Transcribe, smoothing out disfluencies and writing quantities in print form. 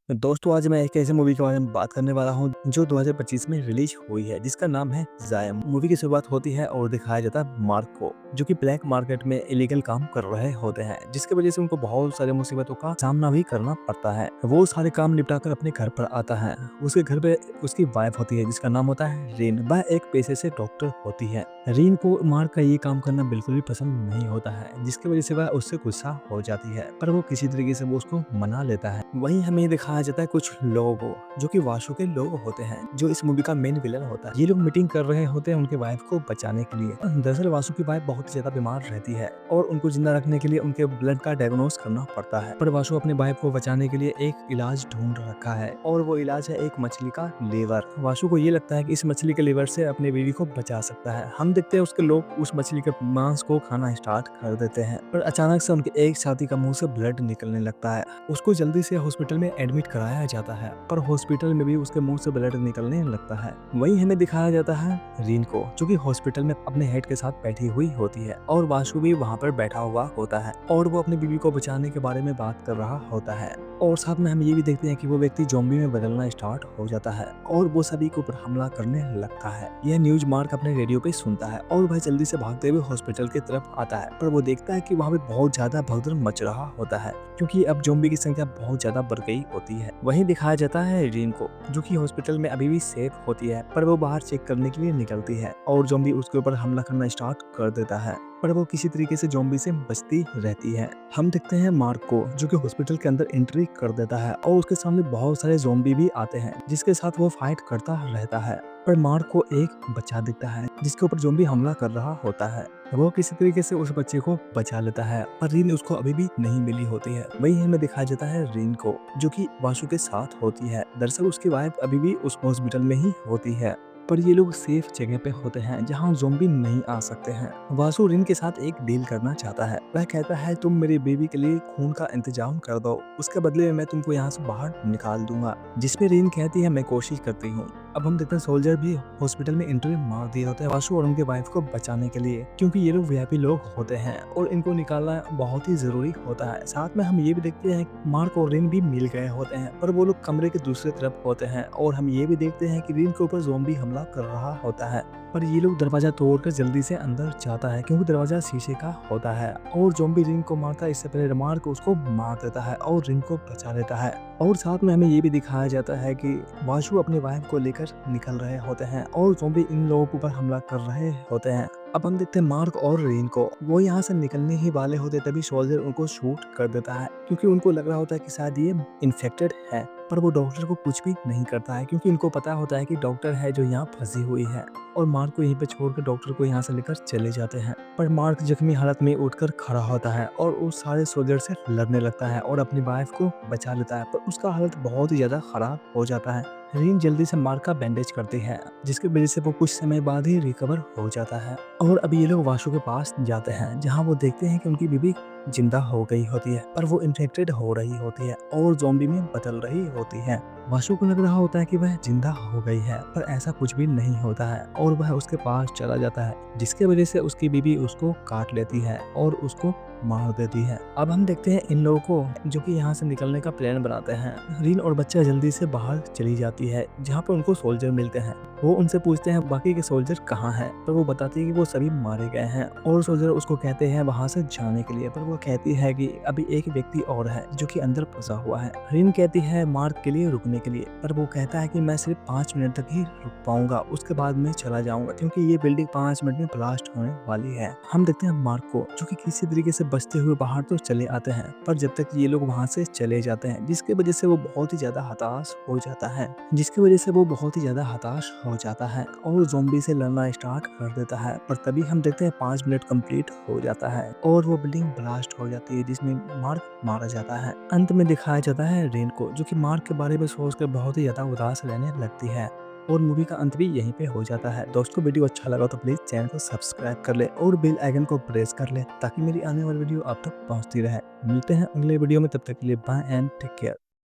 दोस्तों आज मैं एक ऐसी मूवी के बारे में बात करने वाला हूँ जो 2025 में रिलीज हुई है जिसका नाम है जाया। मूवी की शुरुआत होती है और दिखाया जाता है मार्क को जो कि ब्लैक मार्केट में इलीगल काम कर रहे होते हैं, जिसकी वजह से उनको बहुत सारे मुसीबतों का सामना भी करना पड़ता है। वो सारे काम निपटा कर अपने घर पर आता है। उसके घर पे उसकी वाइफ होती है जिसका नाम होता है रीन। वह एक पेशे से डॉक्टर होती है। रीन को मार्क का ये काम करना बिल्कुल भी पसंद नहीं होता है, जिसकी वजह से वह उससे गुस्सा हो जाती है, पर वो किसी तरीके से वो उसको मना लेता है। वहीं हमें दिखाया जाता है कुछ लोगों को जो कि वाशु के लोग होते हैं, जो इस मूवी का मेन विलन होता है। ये लोग मीटिंग कर रहे होते हैं उनके वाइफ को बचाने के लिए। दरअसल वाशु की वाइफ बहुत ही ज्यादा बीमार रहती है और उनको जिंदा रखने के लिए उनके ब्लड का डायग्नोस करना पड़ता है, पर वाशु अपने वाइफ को बचाने के लिए एक इलाज ढूंढ रखा है और वो इलाज है एक मछली का लीवर। वाशु को ये लगता है कि इस मछली के लीवर से अपनी बीवी को बचा सकता है। हम देखते हैं उसके लोग उस मछली के मांस को खाना स्टार्ट कर देते हैं, पर अचानक से उनके एक साथी का मुंह से ब्लड निकलने लगता है। उसको जल्दी से हॉस्पिटल में एडमिट कराया जाता है, पर हॉस्पिटल में भी उसके मुंह से ब्लड निकलने लगता है। वहीं हमें दिखाया जाता है रीन को जो कि हॉस्पिटल में अपने हेड के साथ बैठी हुई होती है और वाशु भी वहां पर बैठा हुआ होता है और वो अपनी बीवी को बचाने के बारे में बात कर रहा होता है। और साथ में हम ये भी देखते हैं कि वो व्यक्ति ज़ॉम्बी में बदलना स्टार्ट हो जाता है और वो सभी के ऊपर हमला करने लगता है। यह न्यूज मार्क अपने रेडियो पे सुनता है और वह जल्दी से भागते हुए हॉस्पिटल की तरफ आता है, पर वो देखता है कि वहाँ पे बहुत ज्यादा भगदड़ मच रहा होता है क्योंकि अब ज़ॉम्बी की संख्या बहुत ज्यादा बढ़ गई होती है। वहीं दिखाया जाता है रीन को जो कि हॉस्पिटल में अभी भी सेफ होती है, पर वो बाहर चेक करने के लिए निकलती है और ज़ॉम्बी उसके ऊपर हमला करना स्टार्ट कर देता है, पर वो किसी तरीके से ज़ॉम्बी से बचती रहती है। हम देखते हैं मार्क को जो कि हॉस्पिटल के अंदर एंट्री कर देता है और उसके सामने बहुत सारे ज़ॉम्बी भी आते हैं जिसके साथ वो फाइट करता रहता है, पर मार्क को एक बच्चा दिखता है जिसके ऊपर ज़ॉम्बी हमला कर रहा होता है। वो किसी तरीके से उस बच्चे को बचा लेता है, पर रीन उसको अभी भी नहीं मिली होती है। वहीं हमें दिखाया जाता है रीन को जो कि वाशु के साथ होती है। दरअसल उसकी वाइफ अभी भी उस हॉस्पिटल में ही होती है, पर ये लोग सेफ जगह पे होते हैं जहाँ ज़ॉम्बी नहीं आ सकते हैं। वासु रिन के साथ एक डील करना चाहता है। वह कहता है तुम मेरी बेबी के लिए खून का इंतजाम कर दो, उसके बदले में मैं तुमको यहाँ से बाहर निकाल दूंगा, जिसमें रिन कहती है मैं कोशिश करती हूँ। अब हम देखते हैं सोल्जर भी हॉस्पिटल में एंट्री मार दिए होते हैं वासु और उनके वाइफ को बचाने के लिए, क्योंकि ये लोग वीआईपी लोग होते हैं और इनको निकालना बहुत ही जरूरी होता है। साथ में हम ये भी देखते हैं कि मार्क और रिन भी मिल गए होते हैं, पर वो लोग कमरे के दूसरी तरफ होते हैं और हम ये भी देखते हैं कि रिन के ऊपर ज़ॉम्बी हमला कर रहा होता है, पर ये लोग दरवाजा तोड़कर जल्दी से अंदर जाता है क्योंकि दरवाजा शीशे का होता है और ज़ॉम्बी रिन को मारता है। इससे पहले मार्क उसको मार देता है और रिन को बचा लेता है। और साथ में हमें ये भी दिखाया जाता है कि वाशु अपनी वाइफ को लेकर निकल रहे होते हैं और ज़ॉम्बी इन लोगों के ऊपर हमला कर रहे होते हैं। अब हम देखते हैं मार्क और रीन को, वो यहाँ से निकलने ही वाले होते तभी सोल्जर उनको शूट कर देता है क्योंकि उनको लग रहा होता है कि शायद ये इन्फेक्टेड है, पर वो डॉक्टर को कुछ भी नहीं करता है क्योंकि उनको पता होता है कि डॉक्टर है जो यहाँ फंसी हुई है, और मार्क को यहीं पे छोड़कर डॉक्टर को यहाँ से लेकर चले जाते हैं। पर मार्क जख्मी हालत में उठकर खड़ा होता है और उस सारे सोल्जर से लड़ने लगता है और अपनी वाइफ को बचा लेता है, पर उसका हालत बहुत ही ज्यादा खराब हो जाता है। रीन जल्दी से मार्क का बैंडेज करती है जिसकी वजह से वो कुछ समय बाद ही रिकवर हो जाता है और अभी ये लोग वाशु के पास जाते हैं जहाँ वो देखते हैं कि उनकी बीबी जिंदा हो गई होती है, पर वो इन्फेक्टेड हो रही होती है और ज़ॉम्बी में बदल रही होती है। वाशु को लग रहा होता है कि वह जिंदा हो गई है, पर ऐसा कुछ भी नहीं होता है और वह उसके पास चला जाता है जिसके वजह से उसकी बीबी उसको काट लेती है और उसको मार देती है। अब हम देखते हैं इन लोगों को जो कि यहाँ से निकलने का प्लान बनाते हैं। रीन और बच्चा जल्दी से बाहर चली जाती है जहाँ पर उनको सोल्जर मिलते हैं। वो उनसे पूछते हैं बाकी के सोल्जर कहाँ हैं, पर वो बताती है कि वो सभी मारे गए हैं और सोल्जर उसको कहते हैं वहां से जाने के लिए, पर वो कहती है कि अभी एक व्यक्ति और है जो कि अंदर फंसा हुआ है। रीन कहती है मार्क के लिए रुकने के लिए, पर वो कहता है कि मैं सिर्फ 5 मिनट तक ही रुक पाऊंगा, उसके बाद मैं चला जाऊंगा क्योंकि ये बिल्डिंग 5 मिनट में ब्लास्ट होने वाली है। हम देखते हैं मार्क को जो कि किसी तरीके से बचते हुए बाहर तो चले आते हैं, पर जब तक ये लोग वहां से चले जाते हैं जिसकी वजह से वो बहुत ही ज्यादा हताश हो जाता है और ज़ॉम्बी से लड़ना स्टार्ट कर देता है। पर तभी हम देखते हैं 5 मिनट कंप्लीट हो जाता है और वो बिल्डिंग ब्लास्ट हो जाती है जिसमें मार्क मारा जाता है। अंत में दिखाया जाता है रेन को जो कि मार्क के बारे में सोचकर बहुत ही ज्यादा उदास रहने लगती है और मूवी का अंत भी यहीं पे हो जाता है। दोस्तों वीडियो अच्छा लगा तो प्लीज चैनल को सब्सक्राइब कर ले और बेल आइकन को प्रेस कर ले ताकि मेरी आने वाली वीडियो आप तक पहुंचती रहे। मिलते हैं अगले वीडियो में, तब तक के लिए बाय एंड टेक केयर।